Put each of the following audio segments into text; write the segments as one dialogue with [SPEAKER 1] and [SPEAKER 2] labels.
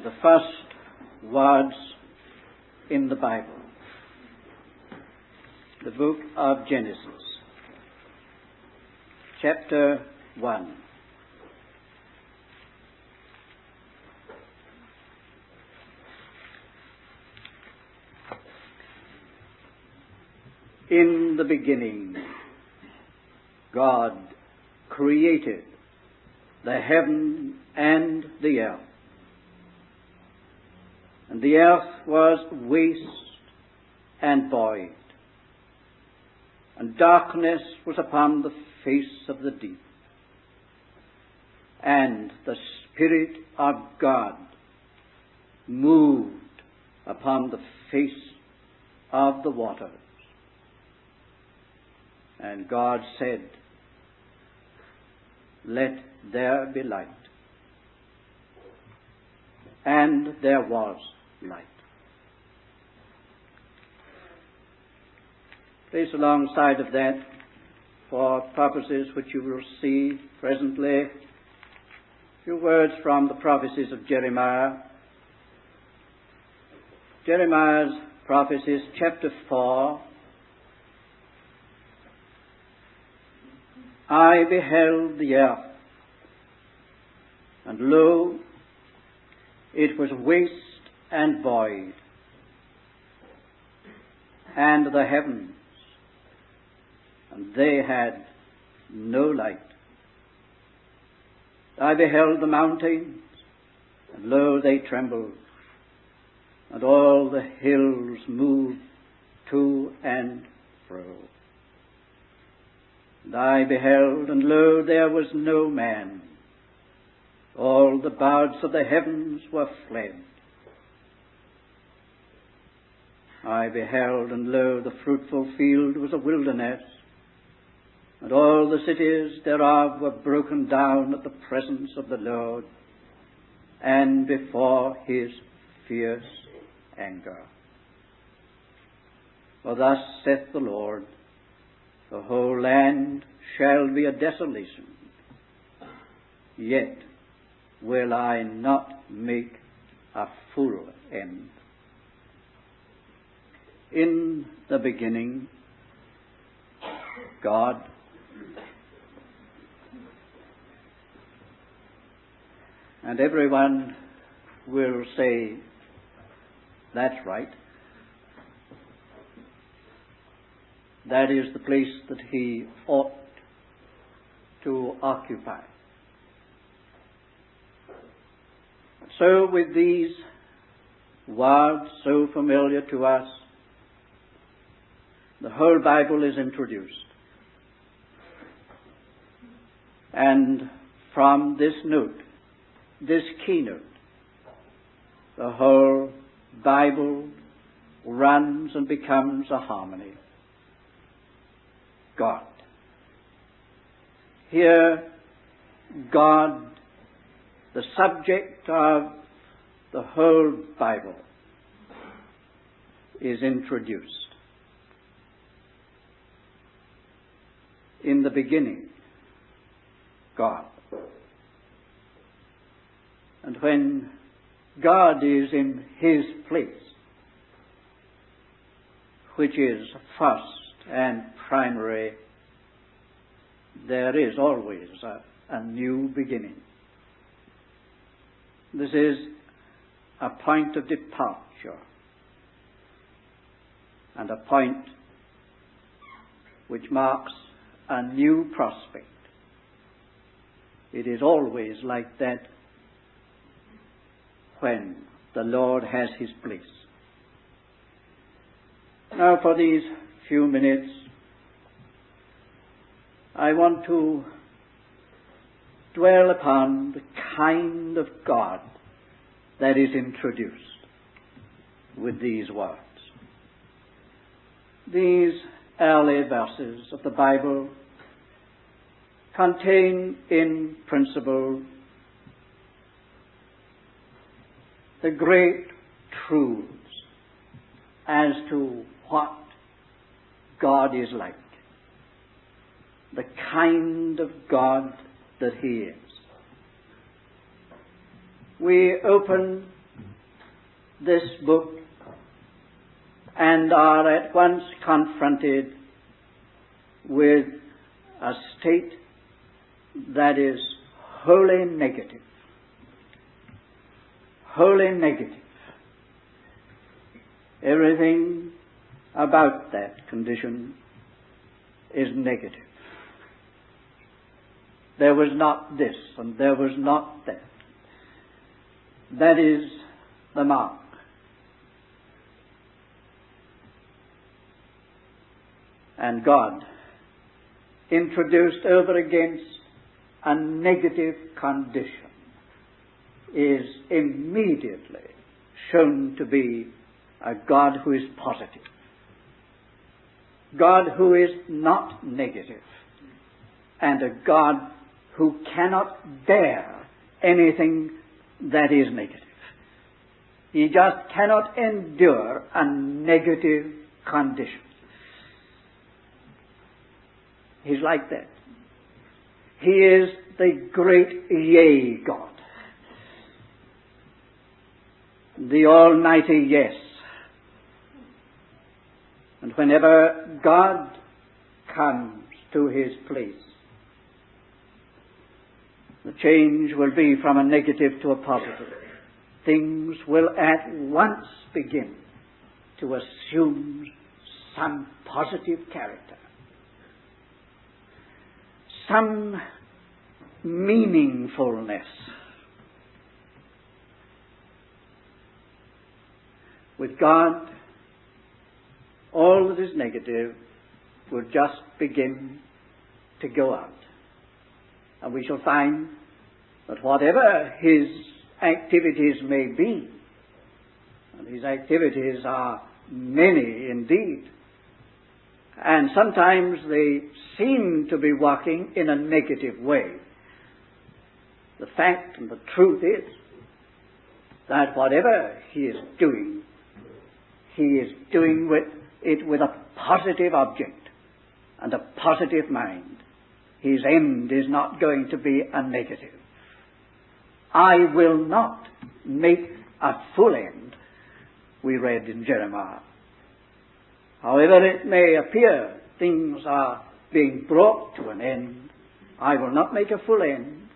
[SPEAKER 1] the first words in the Bible, the book of Genesis, chapter 1. In the beginning, God created the heaven and the earth. And the earth was waste and void, and darkness was upon the face of the deep. And the Spirit of God moved upon the face of the waters. And God said, "Let there be light." And there was light. Place alongside of that, for purposes which you will see presently, a few words from the prophecies of Jeremiah. Jeremiah's prophecies, chapter 4. I beheld the earth, and lo, it was waste and void, and the heavens, and they had no light. I beheld the mountains, and lo, they trembled, and all the hills moved to and fro. And I beheld, and lo, there was no man. All the birds of the heavens were fled. I beheld, and lo, the fruitful field was a wilderness, and all the cities thereof were broken down at the presence of the Lord, and before his fierce anger. For thus saith the Lord, the whole land shall be a desolation, yet will I not make a full end. In the beginning, God. And everyone will say, that's right. That is the place that he ought to occupy. So with these words so familiar to us, the whole Bible is introduced. And from this note, this keynote, the whole Bible runs and becomes a harmony. God. Here, God, the subject of the whole Bible, is introduced. In the beginning, God. And when God is in his place, which is first and primary, there is always a new beginning. This is a point of departure, and a point which marks a new prospect. It is always like that when the Lord has his place. Now, for these few minutes, I want to dwell upon the kind of God that is introduced with these words. These early verses of the Bible contain in principle the great truths as to what God is like, the kind of God that he is. We open this book and are at once confronted with a state that is wholly negative. Wholly negative. Everything about that condition is negative. There was not this and there was not that. That is the mark. And God introduced over against a negative condition is immediately shown to be a God who is positive. God who is not negative. And a God who cannot bear anything that is negative. He just cannot endure a negative condition. He's like that. He is the great Yea God. The Almighty Yes. And whenever God comes to his place, the change will be from a negative to a positive. Things will at once begin to assume some positive character, some meaningfulness. With God, all that is negative will just begin to go out. And we shall find that whatever his activities may be, and his activities are many indeed, and sometimes they seem to be working in a negative way, the fact and the truth is that whatever he is doing it with a positive object and a positive mind. His end is not going to be a negative. I will not make a full end, we read in Jeremiah. However it may appear things are being brought to an end, I will not make a full end.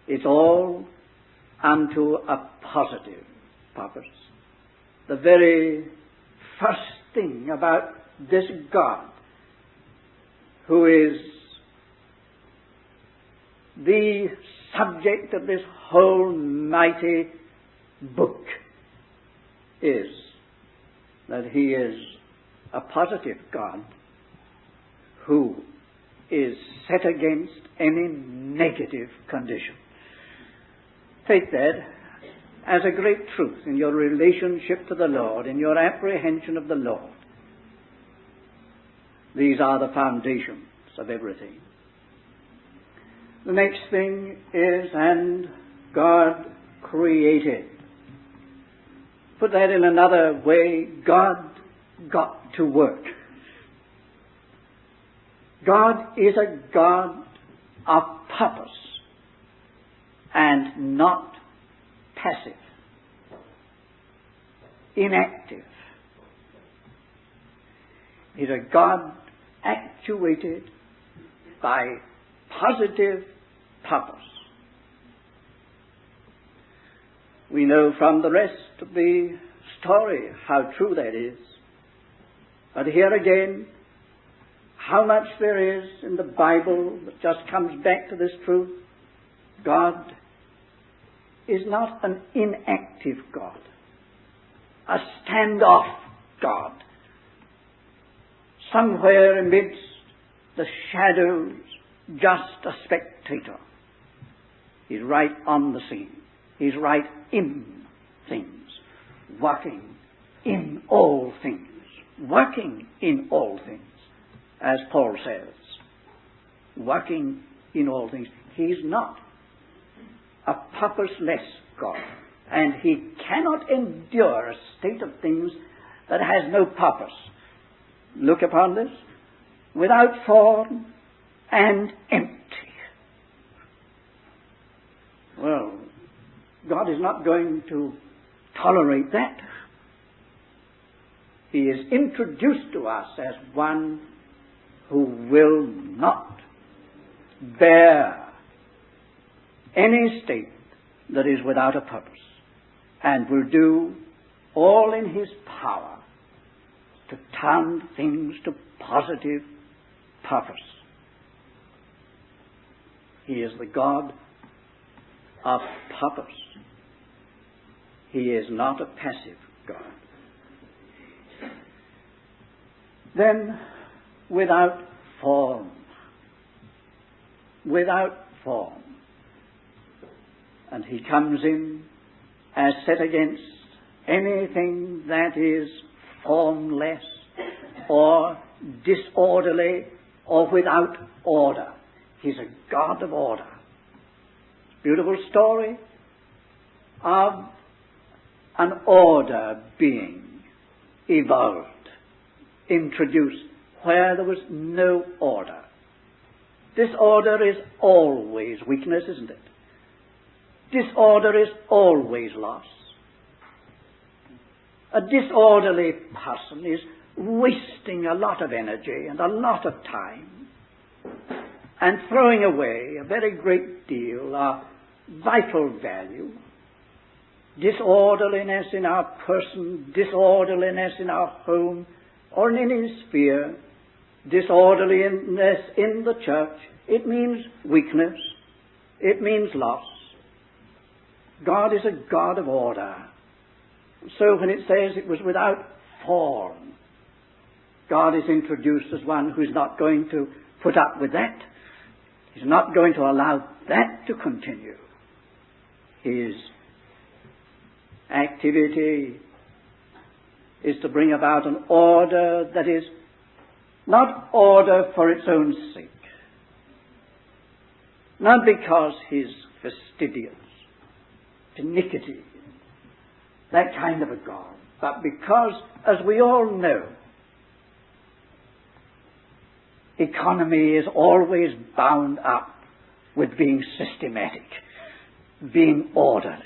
[SPEAKER 1] It's all unto a positive purpose. The very first thing about this God, who is the subject of this whole mighty book, is that he is a positive God who is set against any negative condition. Take that as a great truth in your relationship to the Lord, in your apprehension of the Lord. These are the foundations of everything. The next thing is, and God created. Put that in another way, God got to work. God is a God of purpose and not passive, inactive. He's a God actuated by positive purpose. We know from the rest of the story how true that is. But here again, how much there is in the Bible that just comes back to this truth. God is not an inactive God, a standoff God, somewhere amidst the shadows, just a spectator. He's right on the scene. He's right in things, working in all things, working in all things, as Paul says, working in all things. He's not a purposeless God, and he cannot endure a state of things that has no purpose. Look upon this, without form and empty. Well, God is not going to tolerate that. He is introduced to us as one who will not bear any state that is without a purpose, and will do all in his power to turn things to positive purpose. He is the God of purpose. He is not a passive God. Then, without form. Without form. And he comes in as set against anything that is formless or disorderly or without order. He's a God of order. Beautiful story of an order being evolved, introduced where there was no order. Disorder is always weakness, isn't it? Disorder is always loss. A disorderly person is wasting a lot of energy and a lot of time and throwing away a very great deal of vital value. Disorderliness in our person, disorderliness in our home or in any sphere, disorderliness in the church, it means weakness, it means loss. God is a God of order. So when it says it was without form, God is introduced as one who is not going to put up with that. He's not going to allow that to continue. His activity is to bring about an order that is not order for its own sake, not because he's fastidious, finicky, that kind of a God, but because, as we all know, economy is always bound up with being systematic, being orderly.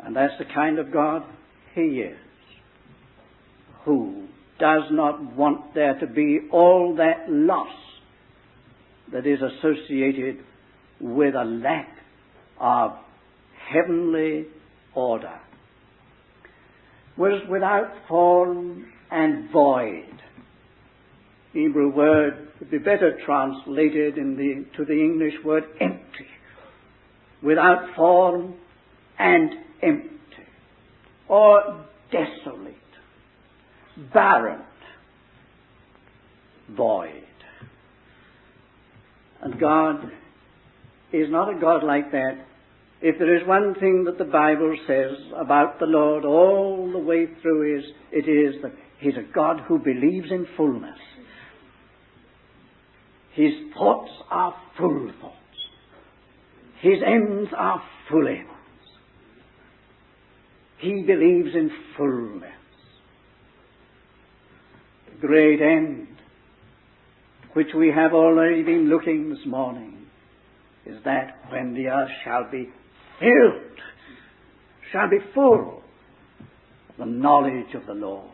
[SPEAKER 1] And that's the kind of God he is, who does not want there to be all that loss that is associated with a lack of heavenly order. Was without form and void. Hebrew word would be better translated to the English word empty. Without form and empty. Or desolate. Barren. Void. And God is not a God like that. If there is one thing that the Bible says about the Lord all the way through, it is that he's a God who believes in fullness. His thoughts are full thoughts. His ends are full ends. He believes in fullness. The great end, which we have already been looking this morning, is that when the earth shall be filled, shall be full of the knowledge of the Lord.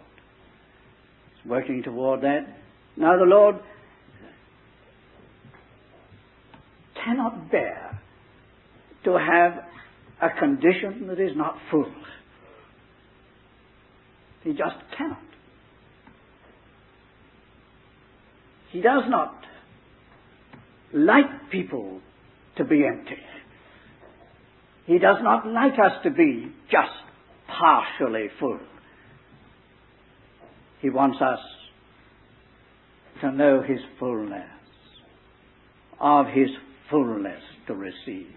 [SPEAKER 1] It's working toward that. Now the Lord cannot bear to have a condition that is not full. He just cannot. He does not like people to be empty. He does not like us to be just partially full. He wants us to know his fullness, of his fullness to receive.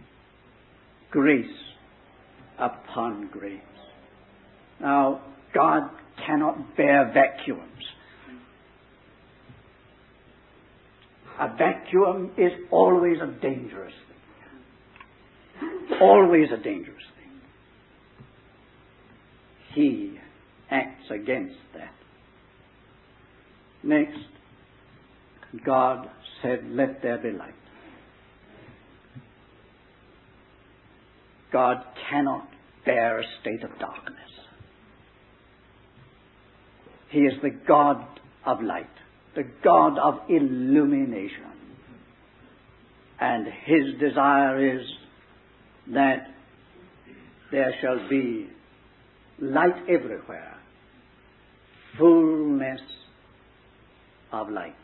[SPEAKER 1] Grace upon grace. Now, God cannot bear vacuums. A vacuum is always a dangerous thing. Always a dangerous thing. He acts against that. Next, God said, "Let there be light." God cannot bear a state of darkness. He is the God of light, the God of illumination. And His desire is that there shall be light everywhere, fullness of light.